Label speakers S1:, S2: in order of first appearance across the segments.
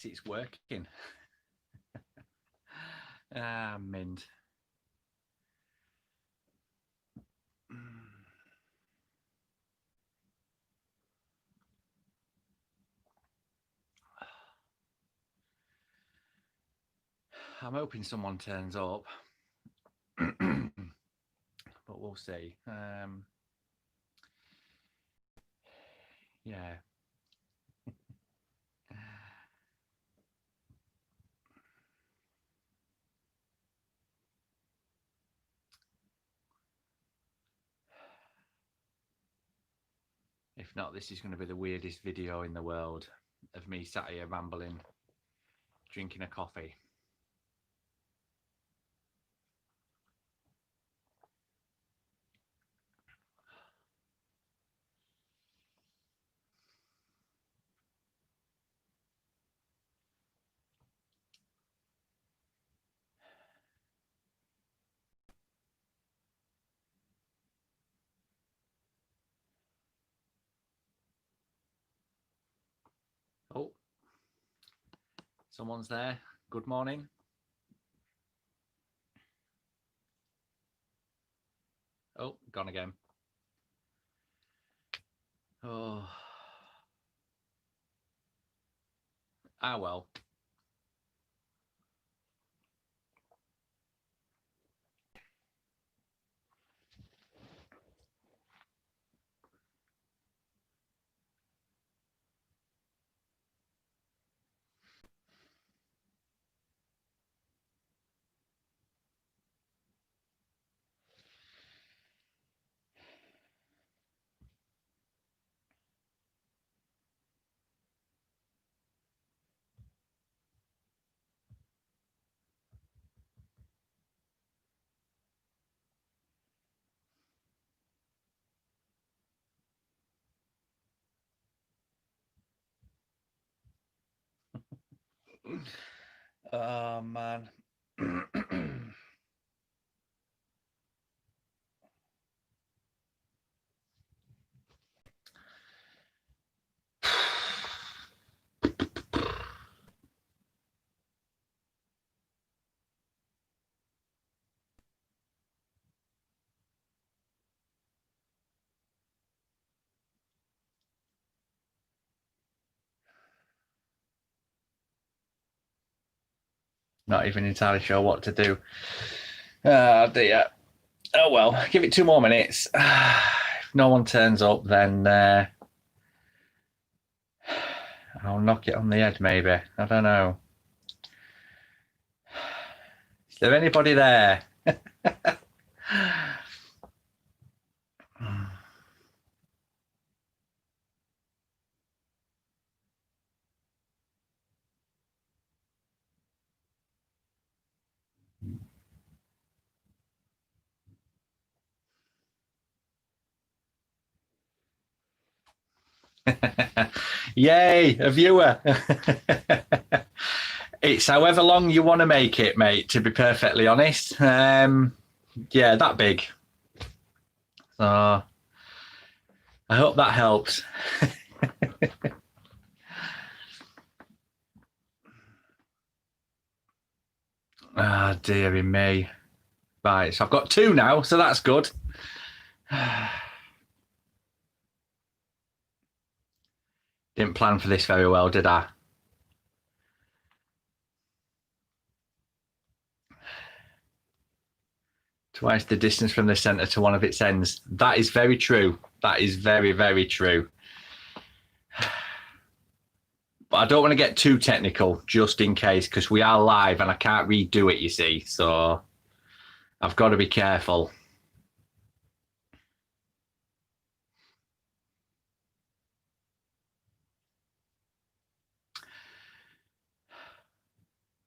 S1: It's working. Mint. I'm hoping someone turns up, but we'll see. Yeah. If not, this is going to be the weirdest video in the world of me sat here rambling, drinking a coffee. Oh, someone's there. Good morning. Oh, gone again. Oh. Ah, well. Oh, man. Not even entirely sure what to do. Oh, dear. Oh, well, give it 2 more minutes. If no one turns up, then I'll knock it on the head, maybe. I don't know. Is there anybody there? Yay, a viewer. It's however long you want to make it, mate, to be perfectly honest. Yeah, that big. So I hope that helps. Ah, dearie me. Right, so I've got 2 now, so that's good. Didn't plan for this very well, did I? Twice the distance from the centre to one of its ends. That is very true. That is very, very true. But I don't want to get too technical, just in case, because we are live and I can't redo it, you see. So I've got to be careful.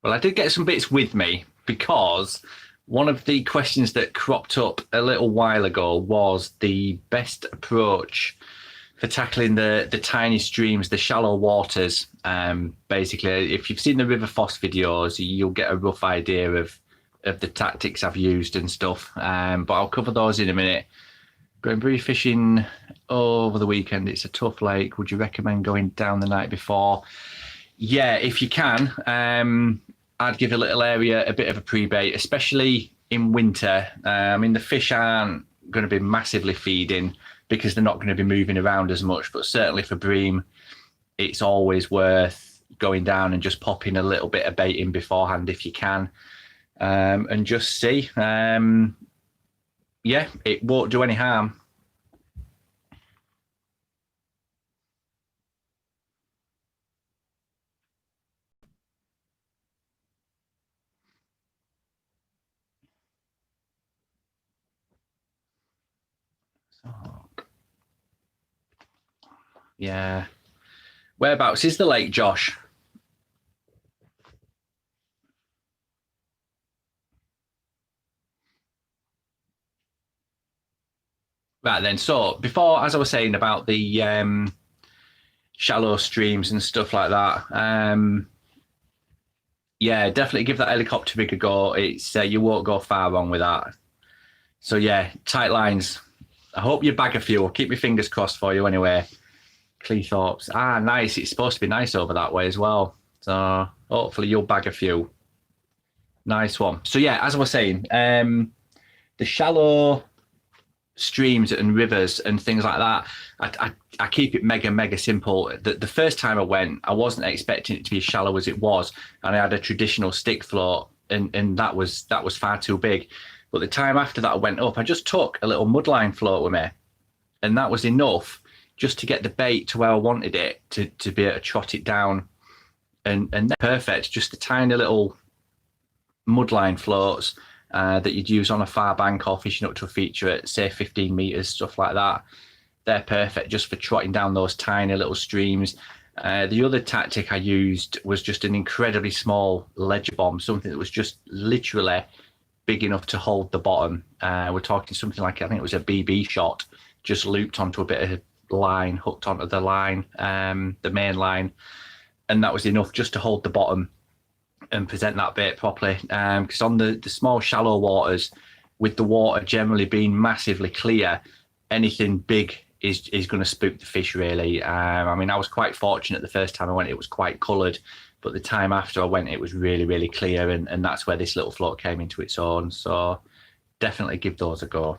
S1: Well, I did get some bits with me because one of the questions that cropped up a little while ago was the best approach for tackling the tiny streams, the shallow waters. Basically, if you've seen the River Foss videos, you'll get a rough idea of the tactics I've used and stuff. But I'll cover those in a minute. Going bream fishing over the weekend. It's a tough lake. Would you recommend going down the night before? Yeah, if you can, I'd give a little area a bit of a pre-bait, especially in winter. I mean, the fish aren't going to be massively feeding because they're not going to be moving around as much, but certainly for bream, it's always worth going down and just popping a little bit of bait in beforehand if you can, and just see. Yeah, it won't do any harm. So, yeah. Whereabouts is the lake, Josh? Right then. So before, as I was saying about the shallow streams and stuff like that, yeah, definitely give that helicopter rig a go. It's you won't go far wrong with that. So yeah, tight lines. I hope you bag a few. I'll keep my fingers crossed for you anyway. Cleethorpes. Ah, nice. It's supposed to be nice over that way as well. So hopefully you'll bag a few. Nice one. So yeah, as I was saying, the shallow streams and rivers and things like that, I keep it mega simple. The first time I went, I wasn't expecting it to be as shallow as it was, and I had a traditional stick float, and that was far too big. But the time after that I went up, I just took a little mudline float with me, and that was enough just to get the bait to where I wanted it to be able to trot it down, and perfect. Just a tiny little mudline floats that you'd use on a far bank or fishing up to a feature at say 15 meters, stuff like that. They're perfect just for trotting down those tiny little streams. The other tactic I used was just an incredibly small ledger bomb, something that was just literally big enough to hold the bottom. We're talking something like, I think it was a BB shot, just looped onto a bit of line, hooked onto the line, the main line, and that was enough just to hold the bottom and present that bait properly. Because on the small shallow waters, with the water generally being massively clear, anything big is going to spook the fish really. I mean, I was quite fortunate the first time I went, it was quite coloured, but the time after I went, it was really clear, and that's where this little float came into its own. So definitely give those a go.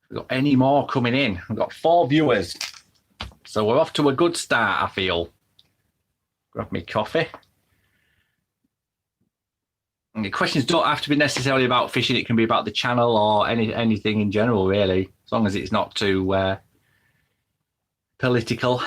S1: We've got any more coming in? We've got 4 viewers. So we're off to a good start, I feel. Grab me coffee. And the questions don't have to be necessarily about fishing. It can be about the channel or anything in general, really, as long as it's not too political.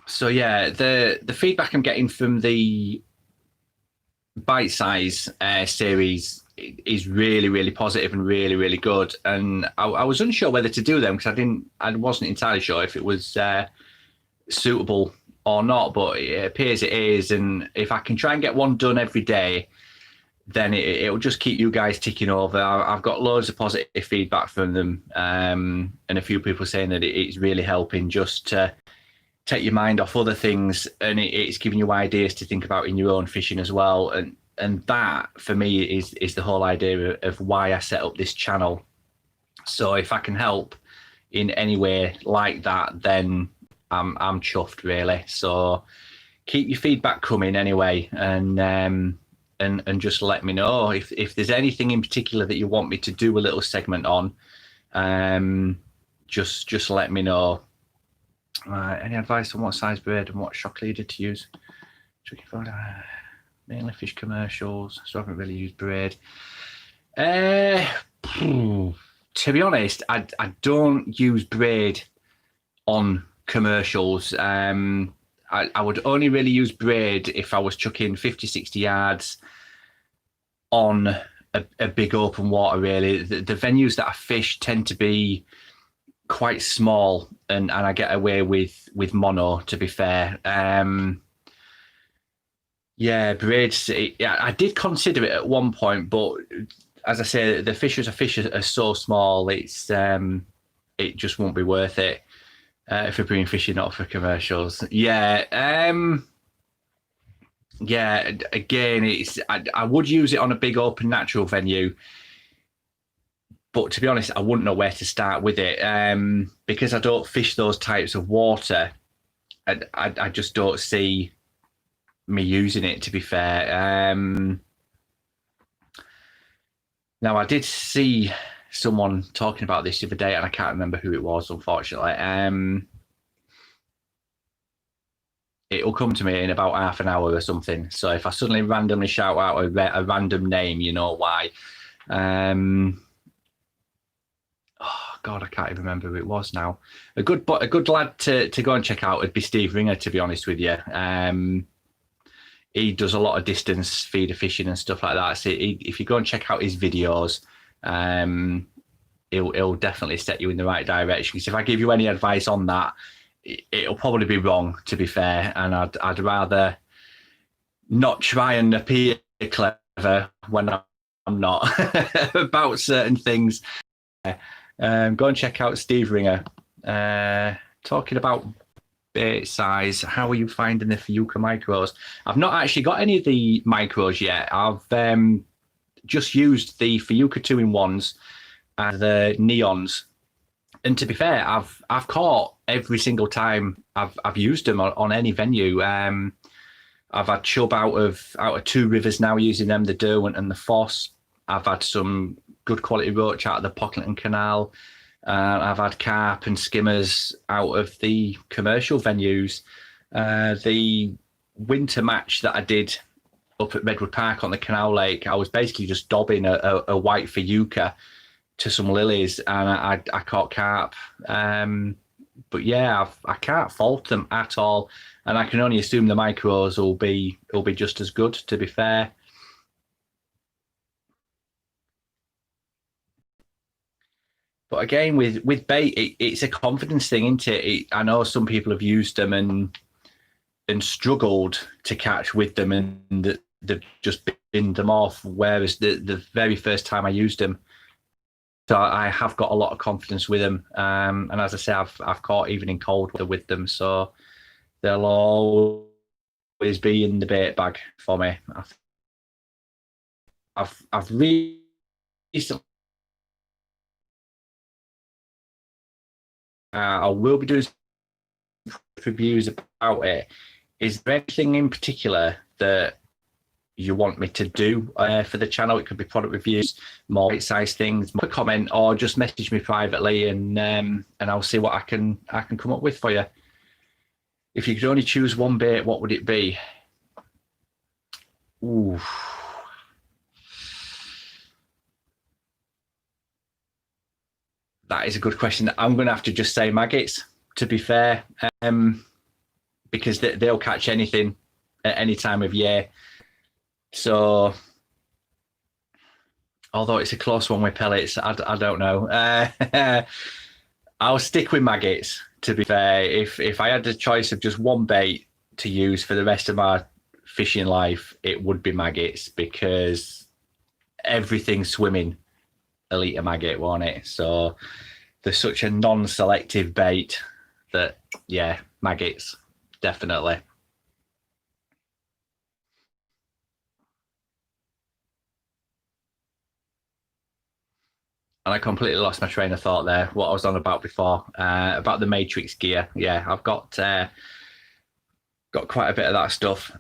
S1: So yeah, the feedback I'm getting from the bite size series is really positive and really good. And I was unsure whether to do them because I wasn't entirely sure if it was suitable or not. But it appears it is. And if I can try and get one done every day, then it'll just keep you guys ticking over. I've got loads of positive feedback from them, and a few people saying that it's really helping just to take your mind off other things, and it's giving you ideas to think about in your own fishing as well. And that for me is the whole idea of why I set up this channel. So if I can help in any way like that, then I'm chuffed really. So keep your feedback coming anyway, and just let me know if there's anything in particular that you want me to do a little segment on. Just let me know. Any advice on what size braid and what shock leader to use? Mainly fish commercials, so I haven't really used braid. To be honest, I don't use braid on commercials. I would only really use braid if I was chucking 50, 60 yards on a big open water, really. The venues that I fish tend to be quite small, and I get away with mono, to be fair. Yeah, braids. I did consider it at one point, but as I say, the fish are so small. It just won't be worth it for bringing fishing, not for commercials. Yeah. Again, I would use it on a big open natural venue, but to be honest, I wouldn't know where to start with it because I don't fish those types of water. I just don't see me using it. To be fair, now I did see someone talking about this the other day, and I can't remember who it was, unfortunately. It'll come to me in about half an hour or something. So if I suddenly randomly shout out a random name, you know why. Oh God, I can't even remember who it was now. A good lad to go and check out would be Steve Ringer, to be honest with you. He does a lot of distance feeder fishing and stuff like that. So if you go and check out his videos, it'll definitely set you in the right direction. Because if I give you any advice on that, it'll probably be wrong, to be fair. And I'd rather not try and appear clever when I'm not about certain things. Go and check out Steve Ringer. Talking about bait size, how are you finding the fjuka micros? I've not actually got any of the micros yet. I've just used the fjuka 2-in-1s and the neons, and to be fair, I've caught every single time I've used them on any venue. I've had chub out of two rivers now using them, the Derwent and the Foss. I've had some good quality roach out of the Pocklington Canal. I've had carp and skimmers out of the commercial venues. The winter match that I did up at Redwood Park on the Canal Lake, I was basically just dobbing a white fjuka to some lilies, and I caught carp. But yeah, I can't fault them at all, and I can only assume the micros will be just as good, to be fair. But again, with bait, it's a confidence thing, isn't it? I know some people have used them and struggled to catch with them, and they've just binned them off. Whereas the very first time I used them, so I have got a lot of confidence with them. And as I say, I've caught even in cold weather with them, so they'll always be in the bait bag for me. I've recently. I will be doing reviews about it. Is there anything in particular that you want me to do for the channel? It could be product reviews, more bite-sized things, more comment, or just message me privately, and I'll see what I can come up with for you. If you could only choose one bait, what would it be? Ooh. That is a good question. I'm going to have to just say maggots, to be fair, because they'll catch anything at any time of year. So, although it's a close one with pellets, I don't know. I'll stick with maggots, to be fair. If I had the choice of just one bait to use for the rest of my fishing life, it would be maggots, because everything's swimming a litre maggot, won't it? So there's such a non-selective bait that, yeah, maggots, definitely. And I completely lost my train of thought there, what I was on about before, about the Matrix gear. Yeah, I've got quite a bit of that stuff.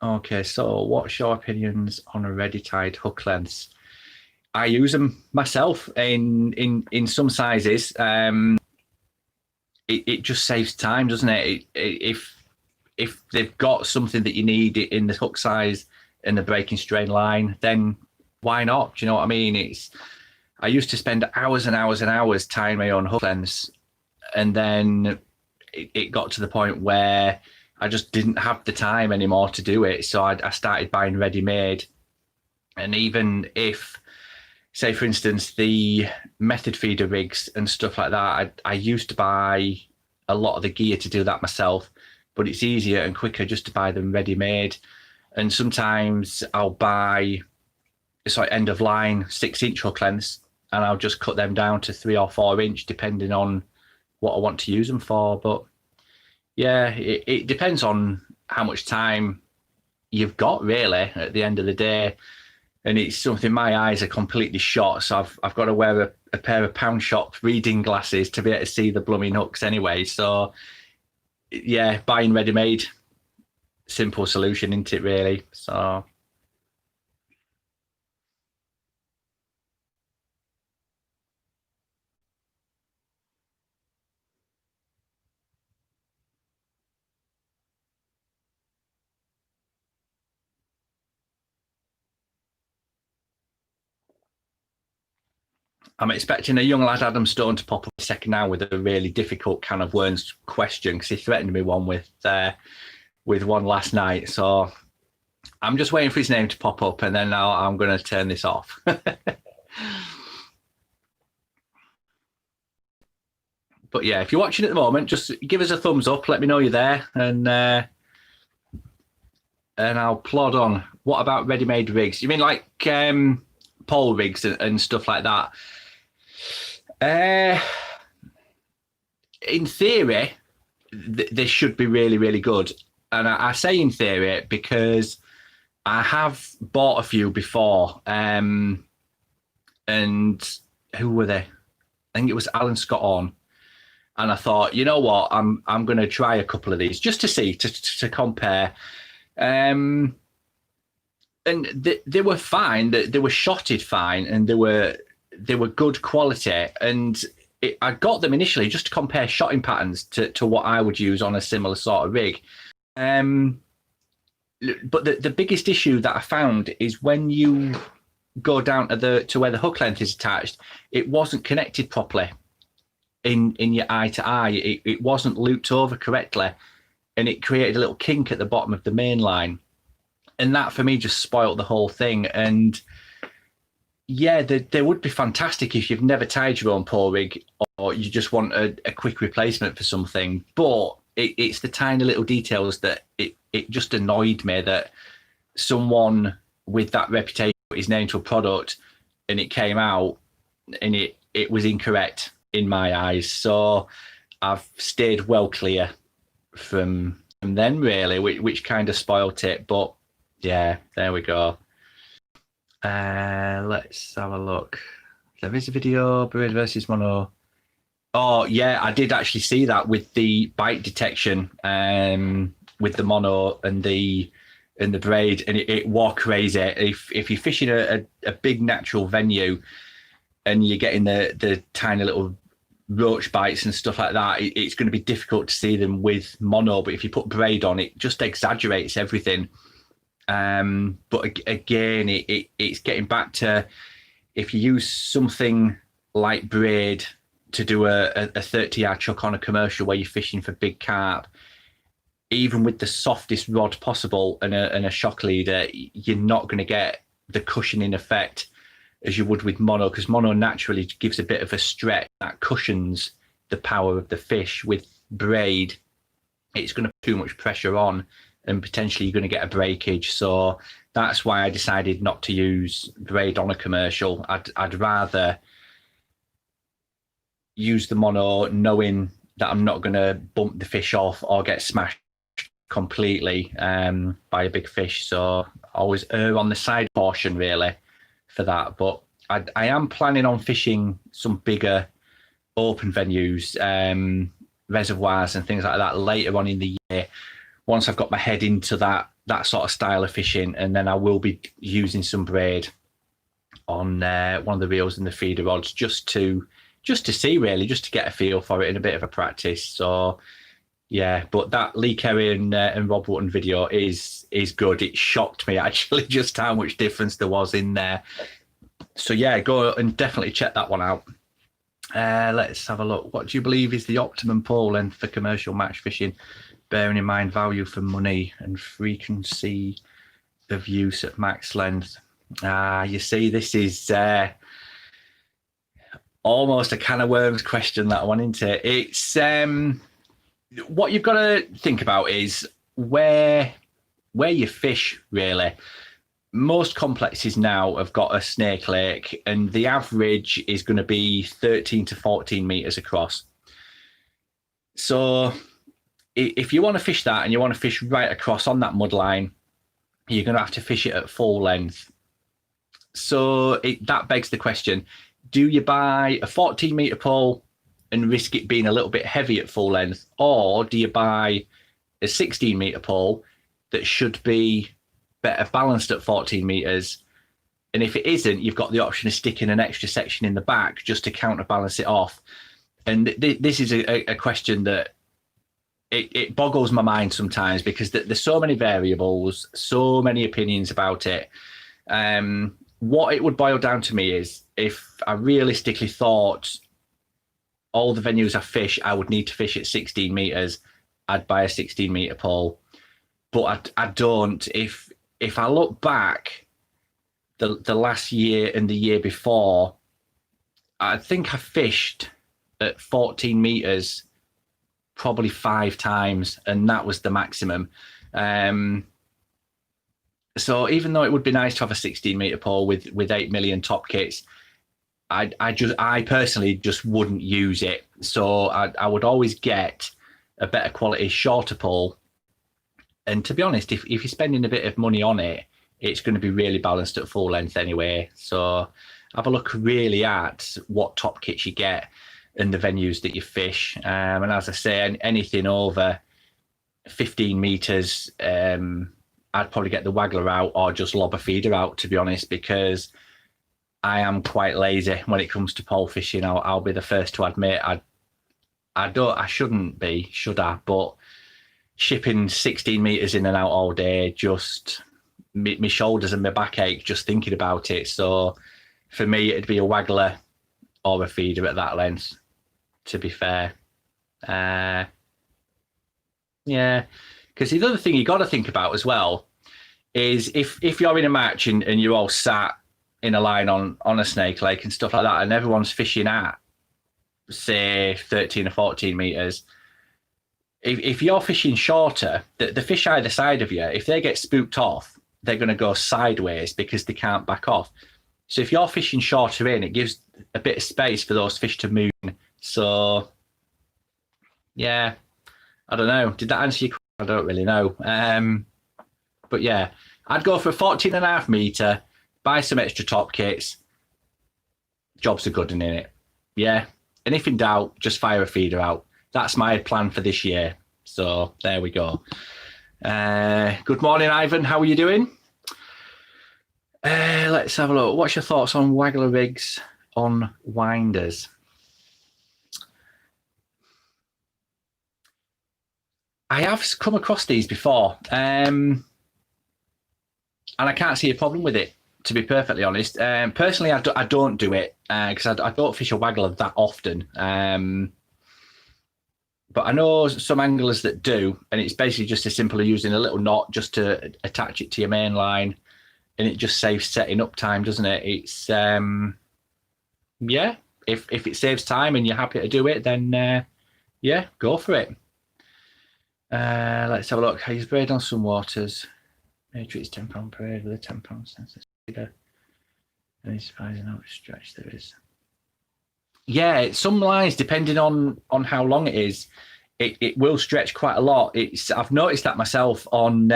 S1: Okay, so what's your opinions on ready tied hook lengths? I use them myself in some sizes. It just saves time, doesn't it? If they've got something that you need in the hook size and the breaking strain line, then why not? Do you know what I mean? I used to spend hours and hours and hours tying my own hook lengths, and then it got to the point where I just didn't have the time anymore to do it. So I started buying ready-made, and even if, say, for instance, the method feeder rigs and stuff like that, I used to buy a lot of the gear to do that myself, but it's easier and quicker just to buy them ready-made. And sometimes I'll buy sorry, end of line 6-inch hook lengths, and I'll just cut them down to 3 or 4 inch depending on what I want to use them for. But yeah, it depends on how much time you've got really at the end of the day. And it's something, my eyes are completely shot, so I've got to wear a pair of pound shop reading glasses to be able to see the blooming hooks anyway. So yeah, buying ready made, simple solution, isn't it really? So I'm expecting a young lad, Adam Stone, to pop up a second now with a really difficult can of worms question, because he threatened me one with one last night. So I'm just waiting for his name to pop up, and then I'm going to turn this off. But yeah, if you're watching at the moment, just give us a thumbs up. Let me know you're there, and I'll plod on. What about ready-made rigs? You mean like pole rigs and stuff like that? In theory, they should be really, really good. And I say in theory because I have bought a few before. And who were they? I think it was Alan Scott on. And I thought, you know what, I'm going to try a couple of these just to see, to compare. And they were fine. They were shotted fine, and they were good quality. And I got them initially just to compare shotting patterns to what I would use on a similar sort of rig. But the biggest issue that I found is when you go down to where the hook length is attached, it wasn't connected properly in your eye to eye. It wasn't looped over correctly, and it created a little kink at the bottom of the main line. And that for me just spoiled the whole thing. And yeah, they would be fantastic if you've never tied your own pole rig, or you just want a quick replacement for something. But it's the tiny little details that it just annoyed me that someone with that reputation put his name to a product and it came out and it was incorrect in my eyes. So I've stayed well clear from them really, which kind of spoilt it. But yeah, there we go. Let's have a look. There is a video, braid versus mono. Oh yeah, I did actually see that with the bite detection, with the mono and the braid, and it was crazy. If you're fishing a big natural venue and you're getting the tiny little roach bites and stuff like that, it's going to be difficult to see them with mono. But if you put braid on, it just exaggerates everything. But again, it's getting back to, if you use something like braid to do a 30-yard chuck on a commercial where you're fishing for big carp, even with the softest rod possible and a shock leader, you're not going to get the cushioning effect as you would with mono, because mono naturally gives a bit of a stretch that cushions the power of the fish. With braid, it's going to put too much pressure on, and potentially you're going to get a breakage. So that's why I decided not to use braid on a commercial. I'd rather use the mono knowing that I'm not going to bump the fish off or get smashed completely by a big fish. So always err on the side caution really for that. But I am planning on fishing some bigger open venues, reservoirs and things like that later on in the year, once I've got my head into that sort of style of fishing. And then I will be using some braid on one of the reels and the feeder rods just to see really, just to get a feel for it and a bit of a practice. So yeah, but that Lee Kerry and Rob Wotton video is good. It shocked me actually just how much difference there was in there. So yeah, go and definitely check that one out. Let's have a look. What do you believe is the optimum pole length for commercial match fishing, bearing in mind value for money and frequency of use at max length? You see, this is almost a can of worms question, that one, isn't it? It's what you've got to think about is where you fish really. most complexes now have got a snake lake, and the average is going to be 13 to 14 meters across. So if you want to fish that and you want to fish right across on that mud line, you're going to have to fish it at full length. So that begs the question, do you buy a 14 meter pole and risk it being a little bit heavy at full length, or do you buy a 16 meter pole that should be better balanced at 14 meters? And if it isn't, you've got the option of sticking an extra section in the back just to counterbalance it off. And this is a question that it boggles my mind sometimes, because there's so many variables, so many opinions about it. What it would boil down to me is, if I realistically thought all the venues I fish, I would need to fish at 16 meters, I'd buy a 16 meter pole. But I don't. If I look back the last year and the year before, I think I fished at 14 meters probably 5 times, and that was the maximum. So even though it would be nice to have a 16 meter pole with 8 million top kits, I personally just wouldn't use it. So I would always get a better quality shorter pole. And to be honest, if you're spending a bit of money on it, it's going to be really balanced at full length anyway. So have a look really at what top kits you get and the venues that you fish. And as I say, anything over 15 meters, I'd probably get the waggler out or just lob a feeder out, to be honest, because I am quite lazy when it comes to pole fishing. I'll be the first to admit I shouldn't be, should I? But shipping 16 meters in and out all day, just my shoulders and my back ache just thinking about it. So for me, it'd be a waggler or a feeder at that length, to be fair. Yeah, because the other thing you got to think about as well is if you're in a match and you're all sat in a line on a snake lake and stuff like that, and everyone's fishing at, say, 13 or 14 meters, if you're fishing shorter, the fish either side of you, if they get spooked off, they're going to go sideways because they can't back off. So if you're fishing shorter in, it gives a bit of space for those fish to move. So, yeah, I don't know. Did that answer your question? I don't really know. But yeah, I'd go for a 14.5 meter, buy some extra top kits. Jobs are good in it. Yeah. And if in doubt, just fire a feeder out. That's my plan for this year. So there we go. Good morning, Ivan. How are you doing? Let's have a look. What's your thoughts on waggler rigs on winders? I have come across these before, and I can't see a problem with it, to be perfectly honest. Personally, I don't do it because I don't fish a waggler that often. But I know some anglers that do, and it's basically just as simple as using a little knot just to attach it to your main line, and it just saves setting up time, doesn't it? It's yeah. If it saves time and you're happy to do it, then yeah, go for it. Let's have a look. I use braid on some waters. Matrix 10 pound braid with a 10 pound sensor. Any surprising how much stretch there is. Yeah, some lines, depending on how long it is, it will stretch quite a lot. I've noticed that myself on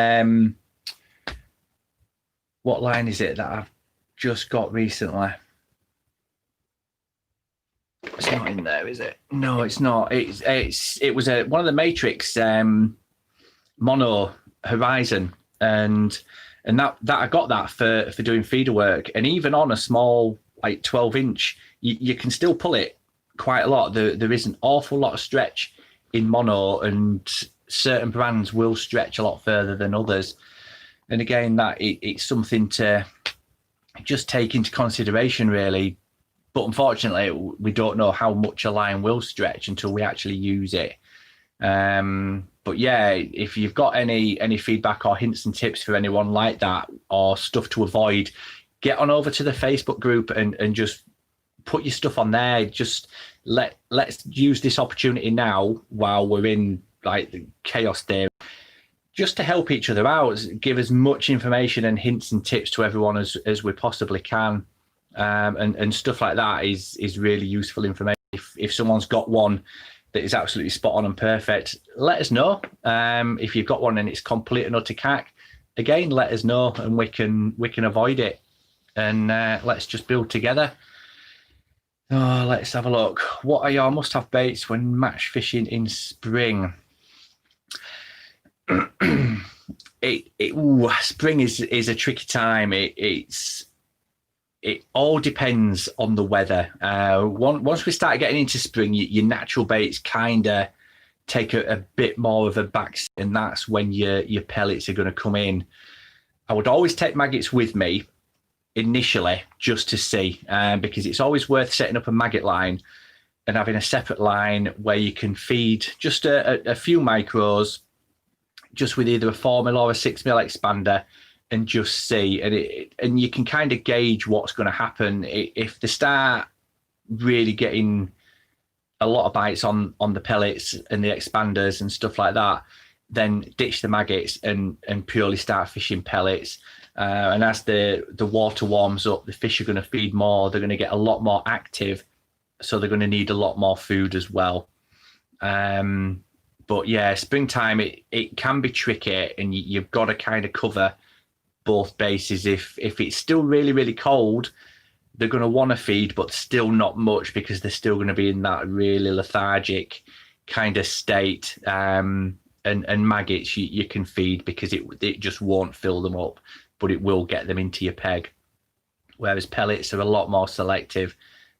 S1: what line is it that I've just got recently? It's not in there, is it? No, it's not. It was one of the Matrix mono Horizon, and that I got that for doing feeder work, and even on a small like 12-inch, you can still pull it quite a lot. There is an awful lot of stretch in mono, and certain brands will stretch a lot further than others. And again, it's something to just take into consideration, really. But unfortunately, we don't know how much a line will stretch until we actually use it. But yeah, if you've got any feedback or hints and tips for anyone like that, or stuff to avoid, get on over to the Facebook group and just put your stuff on there. Just let's use this opportunity now while we're in like the chaos there. just to help each other out, give as much information and hints and tips to everyone as we possibly can. And stuff like that is really useful information. If someone's got one that is absolutely spot on and perfect, let us know. If you've got one and it's complete and utter cack, again, let us know and we can avoid it. And let's just build together. Oh, let's have a look. What are your must-have baits when match fishing in spring? Spring is a tricky time. It all depends on the weather. Once we start getting into spring, your natural baits kind of take a bit more of a backseat, and that's when your pellets are going to come in. I would always take maggots with me initially just to see, because it's always worth setting up a maggot line and having a separate line where you can feed just a few micros, just with either a 4mm or a 6mm expander, and just see. And you can kind of gauge what's going to happen. If they start really getting a lot of bites on the pellets and the expanders and stuff like that, then ditch the maggots and purely start fishing pellets. And as the water warms up, the fish are going to feed more. They're going to get a lot more active, so they're going to need a lot more food as well. But yeah, springtime, it can be tricky, and you've got to kind of cover both bases. If it's still really, really cold, they're going to want to feed, but still not much, because they're still going to be in that really lethargic kind of state. And maggots you can feed, because it just won't fill them up, but it will get them into your peg. Whereas pellets are a lot more selective.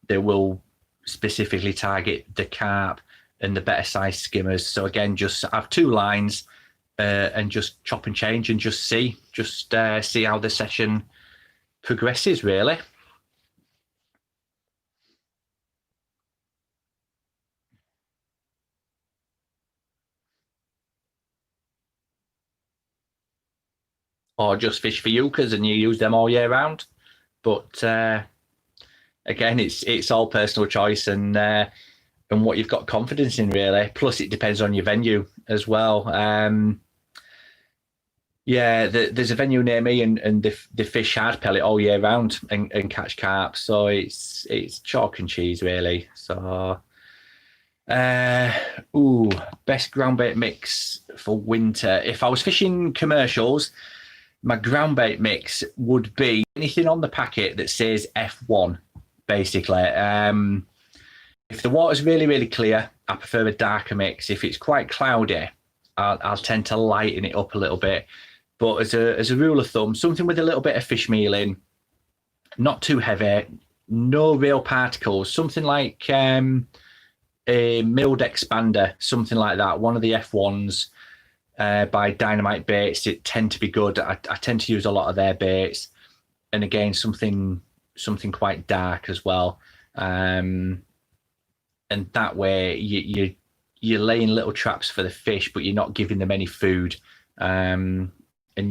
S1: They will specifically target the carp and the better sized skimmers. So again, just have two lines and just chop and change and just see how the session progresses, really. Or just fish fjukas and you use them all year round. But again, it's all personal choice and what you've got confidence in, really. Plus, it depends on your venue as well. Yeah, there's a venue near me, and they fish hard pellet all year round and catch carp. So it's chalk and cheese, really. So, best ground bait mix for winter. If I was fishing commercials, my ground bait mix would be anything on the packet that says F1, basically. If the water's really, really clear, I prefer a darker mix. If it's quite cloudy, I'll tend to lighten it up a little bit. But as a rule of thumb, something with a little bit of fish meal in, not too heavy, no real particles, something like a milled expander, something like that. One of the F1s by Dynamite Baits, it tend to be good. I tend to use a lot of their baits. And again, something quite dark as well. And that way you're laying little traps for the fish, but you're not giving them any food. And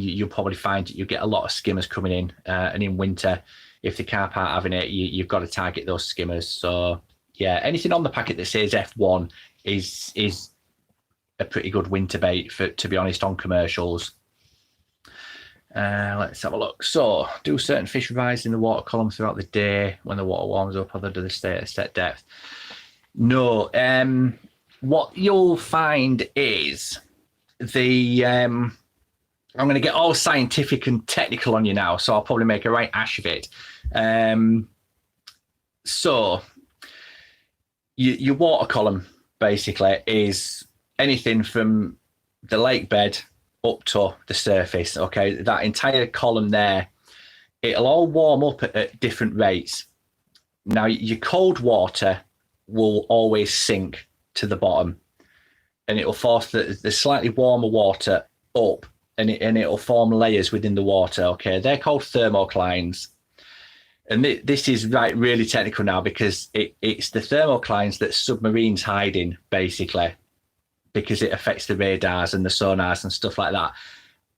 S1: you'll probably find that you get a lot of skimmers coming in. And in winter, if the carp aren't having it, you've got to target those skimmers. So yeah, anything on the packet that says F1 is a pretty good winter bait, to be honest, on commercials. Let's have a look. So, do certain fish rise in the water column throughout the day when the water warms up, or do they stay at a set depth? No. What you'll find is I'm going to get all scientific and technical on you now, so I'll probably make a right ash of it. So, your water column basically is anything from the lake bed up to the surface. Okay, that entire column there, it'll all warm up at different rates. Now, your cold water will always sink to the bottom, and it'll force the slightly warmer water up, and it'll form layers within the water. Okay, they're called thermoclines. And this is really technical now, because it's the thermoclines that submarines hide in, basically, because it affects the radars and the sonars and stuff like that.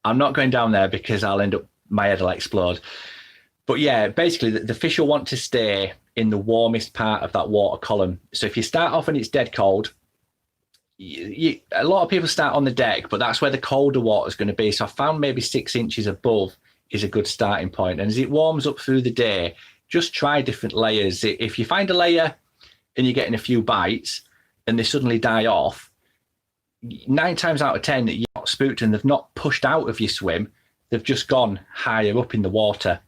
S1: I'm not going down there because my head will explode. But yeah, basically the fish will want to stay in the warmest part of that water column. So if you start off and it's dead cold, a lot of people start on the deck, but that's where the colder water is going to be. So I found maybe 6 inches above is a good starting point. And as it warms up through the day, just try different layers. If you find a layer and you're getting a few bites and they suddenly die off, 9 times out of 10, you're not spooked and they've not pushed out of your swim. They've just gone higher up in the water.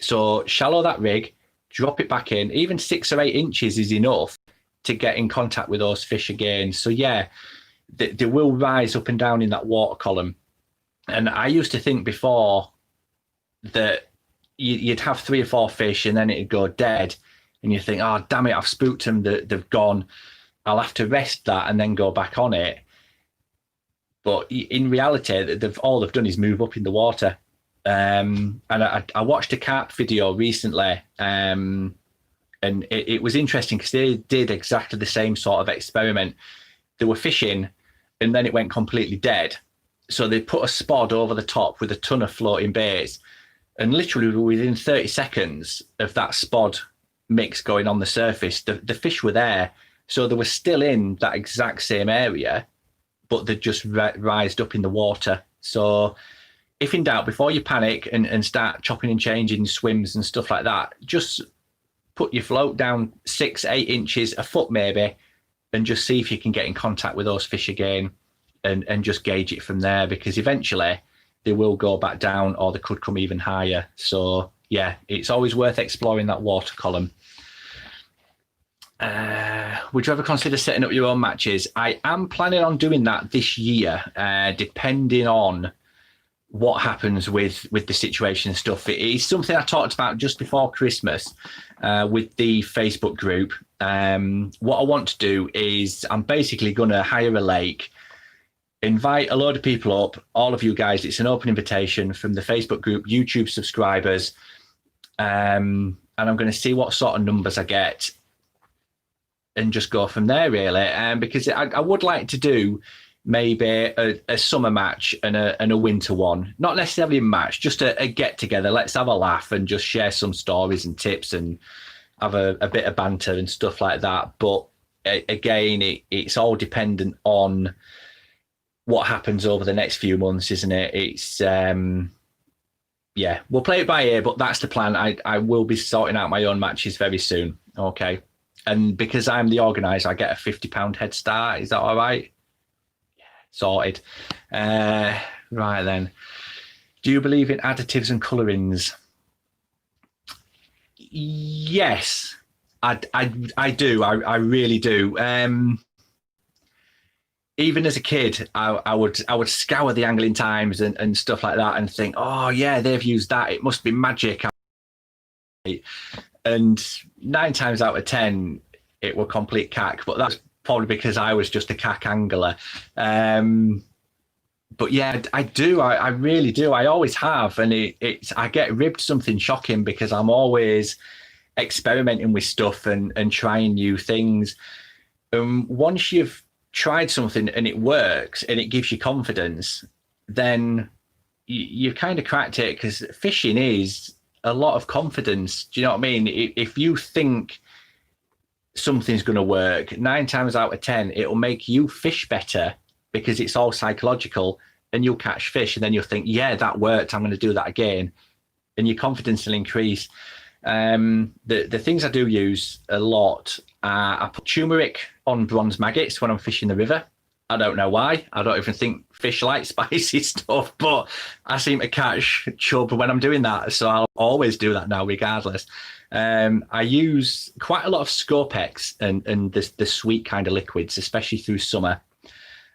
S1: So shallow that rig, drop it back in. Even 6 or 8 inches is enough to get in contact with those fish again. So yeah, they will rise up and down in that water column. And I used to think before that you'd have 3 or 4 fish and then it'd go dead. And you think, oh, damn it, I've spooked them. They've gone. I'll have to rest that and then go back on it. But in reality, all they've done is move up in the water. And I watched a carp video recently, and it was interesting because they did exactly the same sort of experiment. They were fishing, and then it went completely dead. So they put a spod over the top with a ton of floating baits, and literally within 30 seconds of that spod mix going on the surface, the fish were there. So they were still in that exact same area, but they just rised up in the water. So if in doubt, before you panic and start chopping and changing swims and stuff like that, just put your float down 6, 8 inches, a foot maybe, and just see if you can get in contact with those fish again and just gauge it from there, because eventually they will go back down or they could come even higher. So yeah, it's always worth exploring that water column. Would you ever consider setting up your own matches? I am planning on doing that this year, depending on what happens with the situation and stuff. It is something I talked about just before Christmas with the Facebook group. What I want to do is I'm basically going to hire a lake, invite a load of people up, all of you guys. It's an open invitation from the Facebook group, YouTube subscribers, and I'm going to see what sort of numbers I get and just go from there, really. Because I would like to do maybe a summer match and a winter one. Not necessarily a match, just a get-together. Let's have a laugh and just share some stories and tips and have a bit of banter and stuff like that. But again, it's all dependent on what happens over the next few months, isn't it? It's, yeah, we'll play it by ear, but that's the plan. I will be sorting out my own matches very soon, okay? And because I'm the organizer, I get a £50 head start. Is that all right? Yeah, sorted. Right then. Do you believe in additives and colorings? Yes, I do. I really do. Even as a kid, I would scour the Angling Times and stuff like that and think, oh yeah, they've used that. It must be magic. And 9 times out of 10, it were complete cack. But that's probably because I was just a cack angler. But yeah, I do. I really do. I always have. And I get ribbed something shocking because I'm always experimenting with stuff and trying new things. Once you've tried something and it works and it gives you confidence, then you've kind of cracked it, because fishing is a lot of confidence. Do you know what I mean? If you think something's going to work, 9 times out of 10, it'll make you fish better because it's all psychological, and you'll catch fish and then you'll think, yeah, that worked, I'm going to do that again. And your confidence will increase. The things I do use a lot are, I put turmeric on bronze maggots when I'm fishing the river. I don't know why. I don't even think fish like spicy stuff, but I seem to catch chub when I'm doing that. So I'll always do that now, regardless. I use quite a lot of Scopex and the sweet kind of liquids, especially through summer.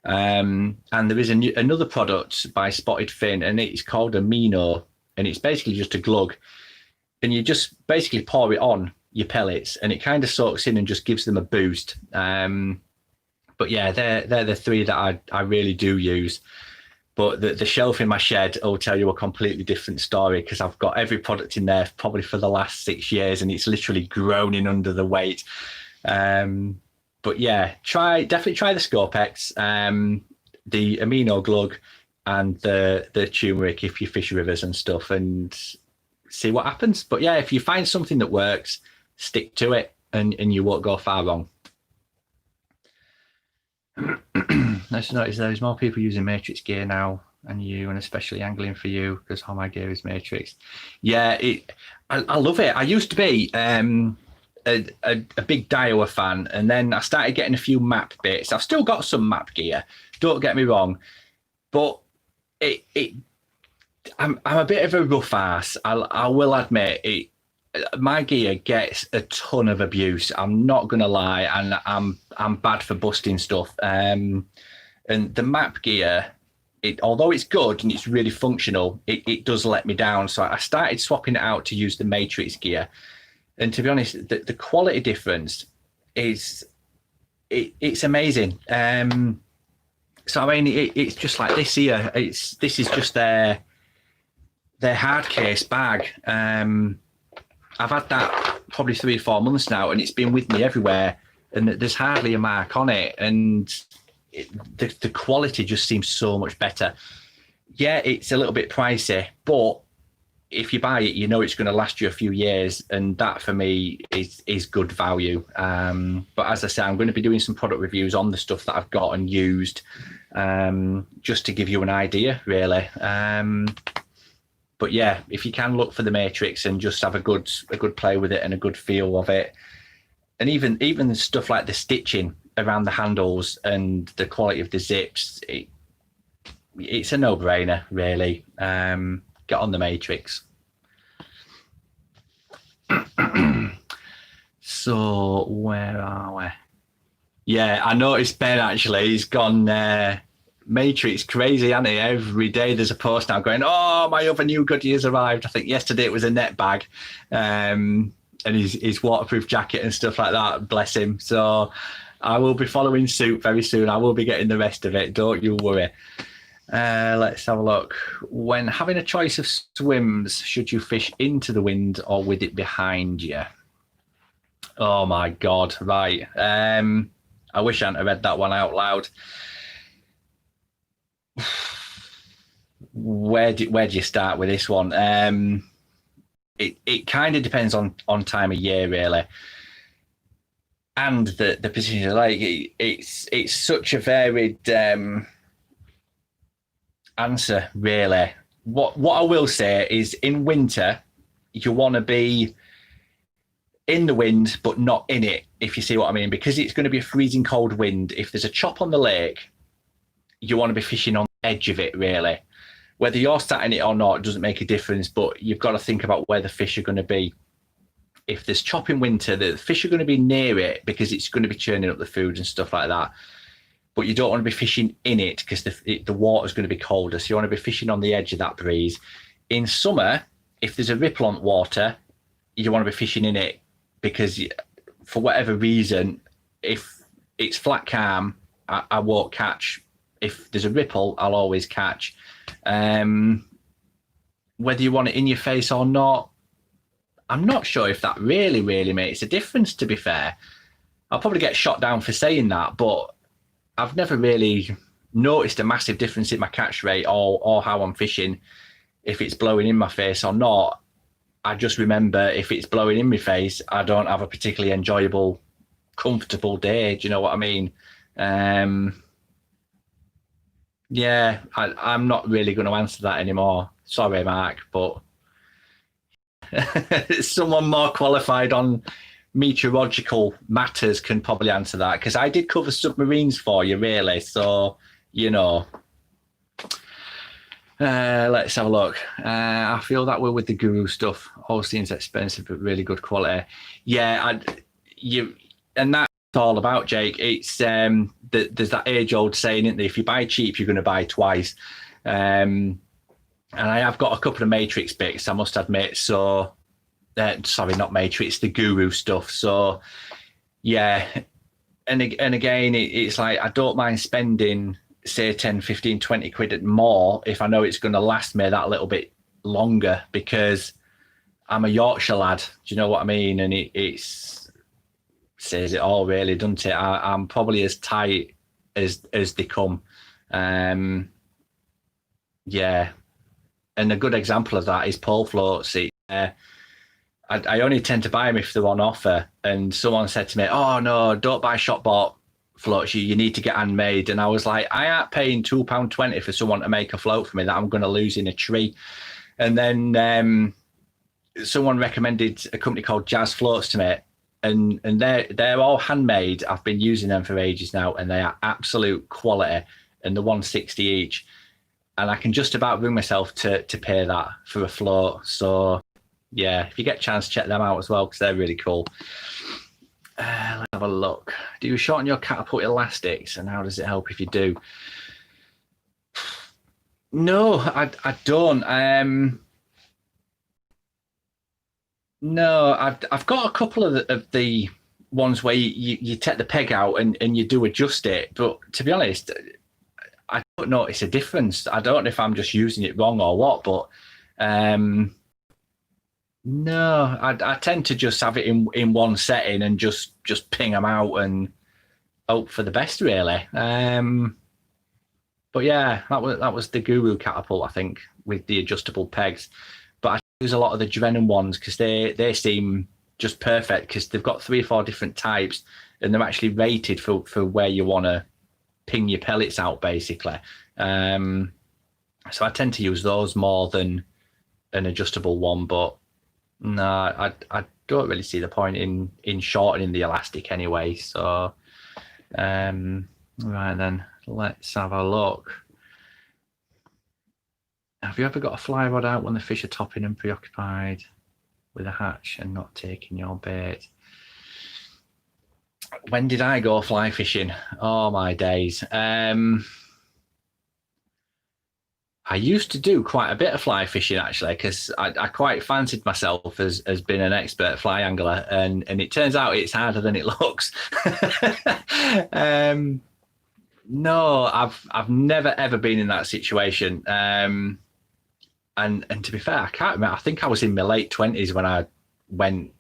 S1: And there is another product by Spotted Fin, and it's called Amino, and it's basically just a glug. And you just basically pour it on your pellets, and it kind of soaks in and just gives them a boost. But yeah, they're the 3 that I really do use. But the shelf in my shed will tell you a completely different story, because I've got every product in there probably for the last 6 years, and it's literally groaning under the weight. But yeah, definitely try the Scopex, the Amino glug, and the turmeric if you fish rivers and stuff, and see what happens. But yeah, if you find something that works, stick to it, and you won't go far wrong. Let's notice there's more people using Matrix gear now, and especially angling for you because all my gear is Matrix. Yeah, I love it. I used to be a big Daiwa fan, and then I started getting a few map bits. I've still got some map gear. Don't get me wrong, but it I'm a bit of a rough ass. I will admit it. My gear gets a ton of abuse. I'm not gonna lie, and I'm bad for busting stuff. And the map gear, although it's good and it's really functional, it does let me down. So I started swapping it out to use the Matrix gear. And to be honest, the quality difference is it's amazing. So I mean, it's just like this here. This is just their hard case bag. I've had that probably 3 or 4 months now, and it's been with me everywhere. And there's hardly a mark on it, and the quality just seems so much better. Yeah, it's a little bit pricey, but if you buy it, you know it's going to last you a few years, and that for me is good value. But as I say, I'm going to be doing some product reviews on the stuff that I've got and used, just to give you an idea, really. But yeah, if you can look for the Matrix and just have a good play with it and a good feel of it, and even stuff like the stitching around the handles and the quality of the zips, it's a no-brainer, really. Get on the Matrix. So where are we? Yeah, I noticed Ben actually. He's gone Matrix crazy, hasn't he? Every day there's a post now going, "Oh, my other new goodie has arrived." I think yesterday it was a net bag, and his waterproof jacket and stuff like that. Bless him. So I will be following suit very soon. I will be getting the rest of it. Don't you worry. Let's have a look. When having a choice of swims, should you fish into the wind or with it behind you? Oh my God! Right. I wish I hadn't read that one out loud. Where do you start with this one? It kind of depends on time of year, really, and the position. Like it's such a varied answer, really. What I will say is, in winter, you want to be in the wind, but not in it, if you see what I mean, because it's going to be a freezing cold wind. If there's a chop on the lake, you want to be fishing on the edge of it, really. Whether you're sat in it or not doesn't make a difference, but you've got to think about where the fish are going to be. If there's chop in winter, the fish are going to be near it because it's going to be churning up the food and stuff like that. But you don't want to be fishing in it because the water's going to be colder. So you want to be fishing on the edge of that breeze. In summer, if there's a ripple on water, you want to be fishing in it because for whatever reason, if it's flat calm, I won't catch. If there's a ripple, I'll always catch. Whether you want it in your face or not, I'm not sure if that really makes a difference, to be fair. I'll probably get shot down for saying that, but I've never really noticed a massive difference in my catch rate or how I'm fishing, if it's blowing in my face or not. I just remember if it's blowing in my face, I don't have a particularly enjoyable, comfortable day. Do you know what I mean? Yeah, I'm not really going to answer that anymore. Sorry, Mark, but someone more qualified on meteorological matters can probably answer that, because I did cover submarines for you, really. So, you know. Let's have a look. I feel that we're with the Guru stuff. All seems expensive, but really good quality. Yeah, and that's all about, Jake. It's there's that age-old saying, isn't there? If you buy cheap, you're going to buy twice. And I have got a couple of Matrix bits, I must admit. So, sorry, not Matrix, the Guru stuff. So, yeah. And again, it's like I don't mind spending, say, 10, 15, 20 quid more if I know it's going to last me that little bit longer, because I'm a Yorkshire lad. Do you know what I mean? And it's says it all, really, doesn't it? I'm probably as tight as they come. Yeah. And a good example of that is pole floats. I only tend to buy them if they're on offer. And someone said to me, "Oh no, don't buy shop bought floats, you need to get handmade. And I was like, I ain't paying £2.20 for someone to make a float for me that I'm going to lose in a tree. And then someone recommended a company called Jazz Floats to me, and they're all handmade. I've been using them for ages now, and they are absolute quality, and they're 160 each. And I can just about bring myself to pay that for a float. So yeah, if you get a chance, check them out as well, because they're really cool. Let's have a look. Do you shorten your catapult elastics, and how does it help if you do? No, I don't. No, I've got a couple of the ones where you take the peg out and you do adjust it, but to be honest, I don't notice a difference. I don't know if I'm just using it wrong or what, but no, I tend to just have it in one setting and just ping them out and hope for the best, really. But yeah, that was the Guru catapult, I think, with the adjustable pegs. But I use a lot of the Drennan ones because they seem just perfect, because they've got 3 or 4 different types, and they're actually rated for where you want to ping your pellets out, basically. So I tend to use those more than an adjustable one. But no, I don't really see the point in shortening the elastic anyway. So right then, let's have a look. Have you ever got a fly rod out when the fish are topping and preoccupied with a hatch and not taking your bait? When did I go fly fishing? Oh, my days. I used to do quite a bit of fly fishing, actually, because I quite fancied myself as being an expert fly angler, and it turns out it's harder than it looks. No, I've never ever been in that situation. And to be fair, I can't remember. I think I was in my late 20s when I went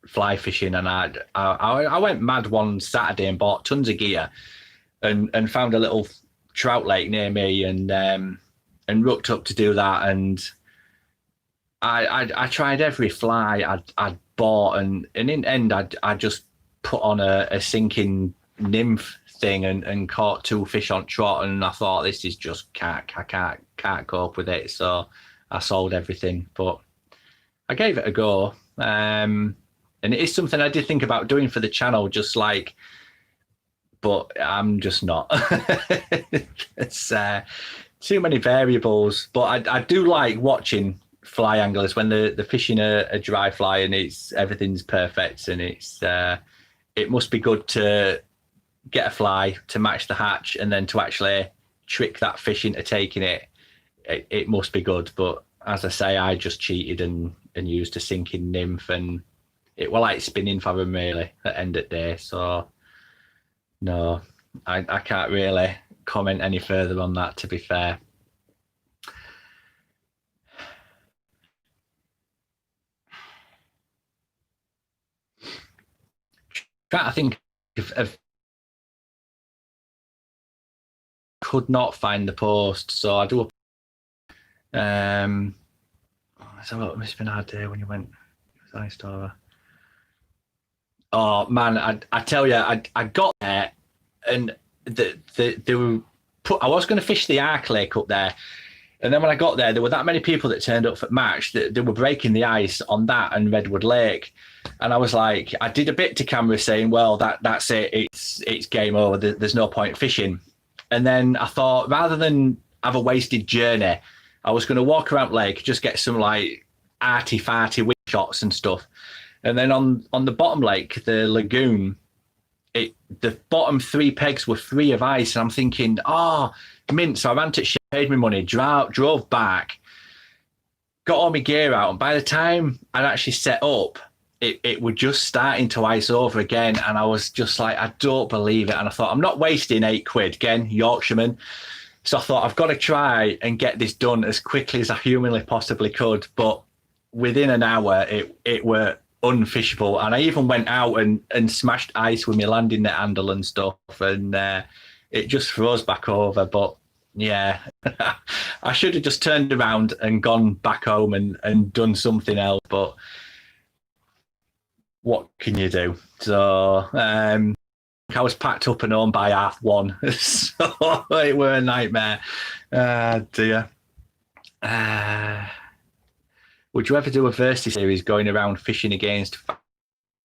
S1: fly fishing, and I went mad one Saturday and bought tons of gear and found a little trout lake near me, and rooked up to do that. And I tried every fly I'd bought, and in the end I just put on a sinking nymph thing and caught 2 fish on trot, and I thought, this is just I can't cope with it. So I sold everything, but I gave it a go. And it is something I did think about doing for the channel, but I'm just not. It's too many variables. But I do like watching fly anglers when they're fishing a dry fly and everything's perfect, and it must be good to get a fly to match the hatch, and then to actually trick that fish into taking it. It must be good. But as I say, I just cheated and used a sinking nymph, and it was like spinning for them, really, at the end of the day. So no, I can't really comment any further on that, to be fair. Trying to think of could not find the post, so I do. So it must have been a hard day when you went. Oh man, I tell you, I got there, and they were I was going to fish the Ark Lake up there, and then when I got there were that many people that turned up for match that they were breaking the ice on that and Redwood Lake, and I was like, I did a bit to camera saying, well, that's it, it's game over. There's no point fishing. And then I thought, rather than have a wasted journey, I was going to walk around lake, just get some like arty-farty wind shots and stuff. And then on the bottom lake, the lagoon, the bottom 3 pegs were free of ice. And I'm thinking, oh, mint. So I ran to ship, paid my money, drove back, got all my gear out. And by the time I'd actually set up, it was just starting to ice over again. And I was just like, I don't believe it. And I thought, I'm not wasting £8. Again, Yorkshireman. So I thought, I've got to try and get this done as quickly as I humanly possibly could. But within an hour, it were unfishable. And I even went out and smashed ice with my landing net handle and stuff. And it just froze back over. But yeah, I should have just turned around and gone back home and done something else. But what can you do? So I was packed up and home by 1:30, so it were a nightmare. Dear. Would you ever do a Versus series going around fishing against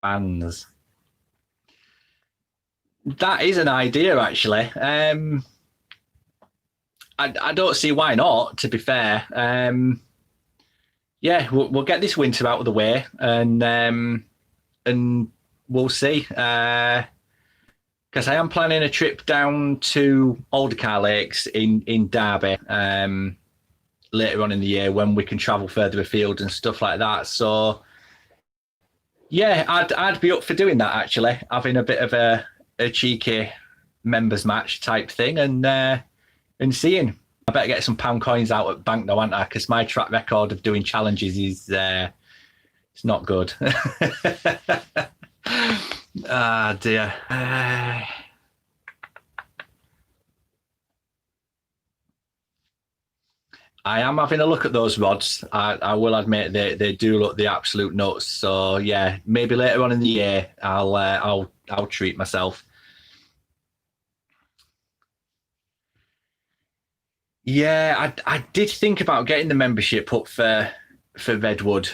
S1: fans? That is an idea, actually. I don't see why not, to be fair. Yeah, we'll get this winter out of the way, and we'll see. Because I am planning a trip down to Aldercar Lakes in Derby later on in the year when we can travel further afield and stuff like that. So yeah, I'd be up for doing that, actually, having a bit of a cheeky members match type thing and seeing. I better get some pound coins out at bank now, aren't I? Because my track record of doing challenges is it's not good. Ah, dear. I am having a look at those rods. I will admit they do look the absolute nuts. So yeah, maybe later on in the year I'll treat myself. Yeah, I did think about getting the membership up for Redwood,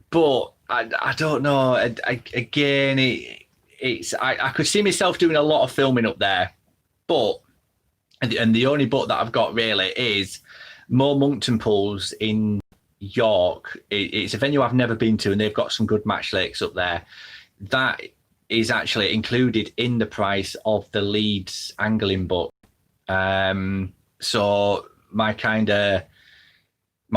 S1: but I don't know. Again, I could see myself doing a lot of filming up there, but and the only book that I've got really is Mo Moncton Pools in York. It's a venue I've never been to, and they've got some good match lakes up there. That is actually included in the price of the Leeds angling book. So my